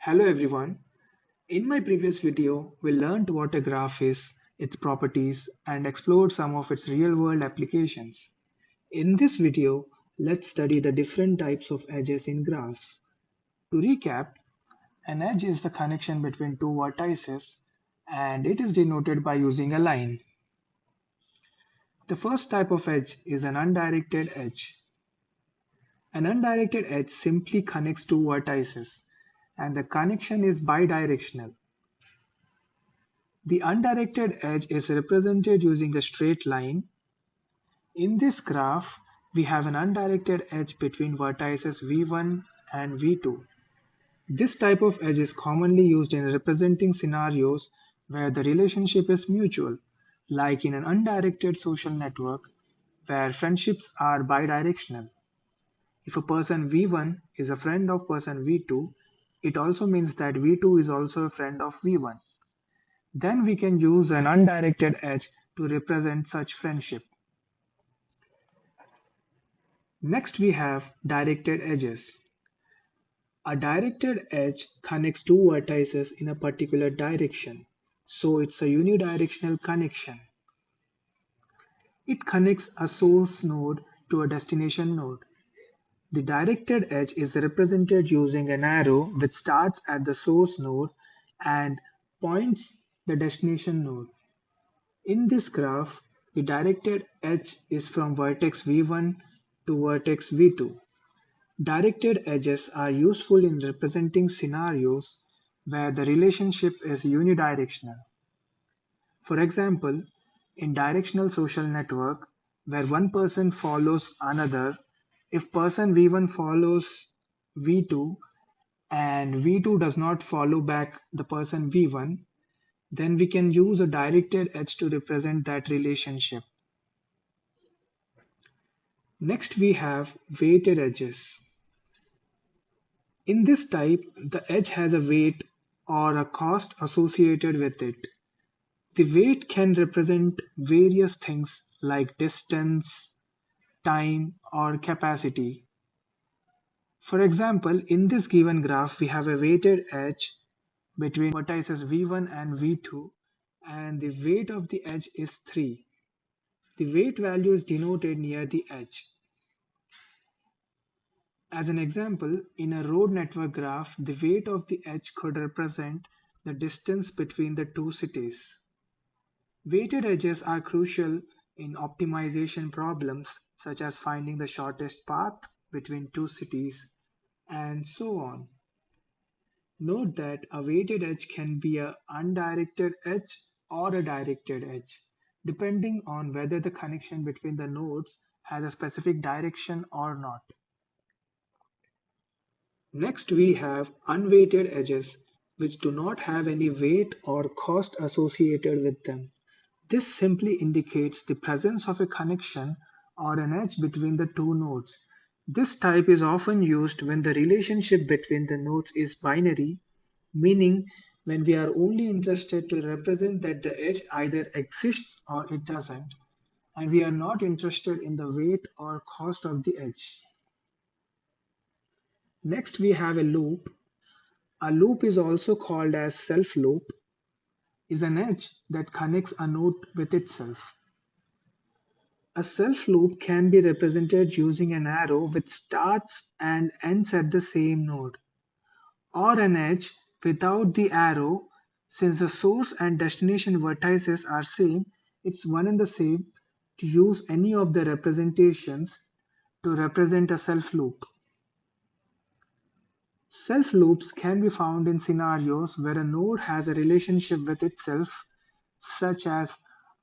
Hello everyone. In my previous video, we learned what a graph is, its properties, and explored some of its real-world applications. In this video, let's study the different types of edges in graphs. To recap, an edge is the connection between two vertices, and it is denoted by using a line. The first type of edge is an undirected edge. An undirected edge simply connects two vertices, and the connection is bidirectional. The undirected edge is represented using a straight line. In this graph, we have an undirected edge between vertices v1 and v2. This type of edge is commonly used in representing scenarios where the relationship is mutual, like in an undirected social network where friendships are bidirectional. If a person v1 is a friend of person v2, it also means that v2 is also a friend of v1. Then we can use an undirected edge to represent such friendship. Next we have directed edges. A directed edge connects two vertices in a particular direction, so it's a unidirectional connection. It connects a source node to a destination node. The directed edge is represented using an arrow which starts at the source node and points the destination node. In this graph, the directed edge is from vertex v1 to vertex v2. Directed edges are useful in representing scenarios where the relationship is unidirectional. For example, in directional social network where one person follows another, if person v1 follows v2 and v2 does not follow back the person v1, then we can use a directed edge to represent that relationship. Next we have weighted edges. In this type, the edge has a weight or a cost associated with it. The weight can represent various things like distance, time, or capacity. For example, in this given graph, we have a weighted edge between vertices v1 and v2, and the weight of the edge is 3. The weight value is denoted near the edge. As an example, in a road network graph, the weight of the edge could represent the distance between the two cities. Weighted edges are crucial in optimization problems such as finding the shortest path between two cities and so on. Note that a weighted edge can be an undirected edge or a directed edge, depending on whether the connection between the nodes has a specific direction or not. Next we have unweighted edges which do not have any weight or cost associated with them. This simply indicates the presence of a connection or an edge between the two nodes. This type is often used when the relationship between the nodes is binary, meaning when we are only interested to represent that the edge either exists or it doesn't, and we are not interested in the weight or cost of the edge. Next we have a loop. A loop is also called as self-loop, is an edge that connects a node with itself. A self-loop can be represented using an arrow which starts and ends at the same node, or an edge without the arrow. Since the source and destination vertices are same, it's one and the same to use any of the representations to represent a self-loop. Self-loops can be found in scenarios where a node has a relationship with itself, such as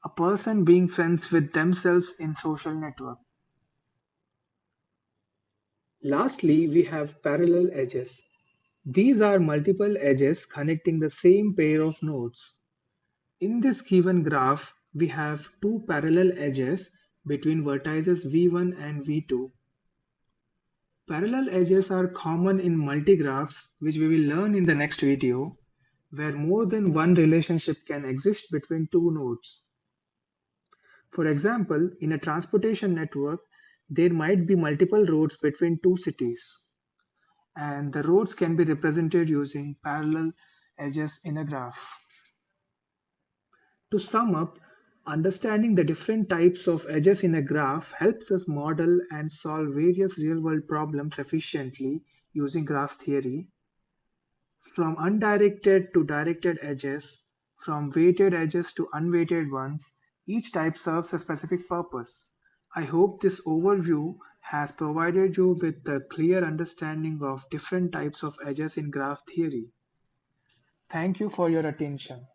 a person being friends with themselves in social network. Lastly, we have parallel edges. These are multiple edges connecting the same pair of nodes. In this given graph, we have two parallel edges between vertices v1 and v2. Parallel edges are common in multigraphs, which we will learn in the next video, where more than one relationship can exist between two nodes. For example, in a transportation network, there might be multiple roads between two cities. and the roads can be represented using parallel edges in a graph. To sum up, understanding the different types of edges in a graph helps us model and solve various real-world problems efficiently using graph theory. From undirected to directed edges, from weighted edges to unweighted ones, each type serves a specific purpose. I hope this overview has provided you with a clear understanding of different types of edges in graph theory. Thank you for your attention.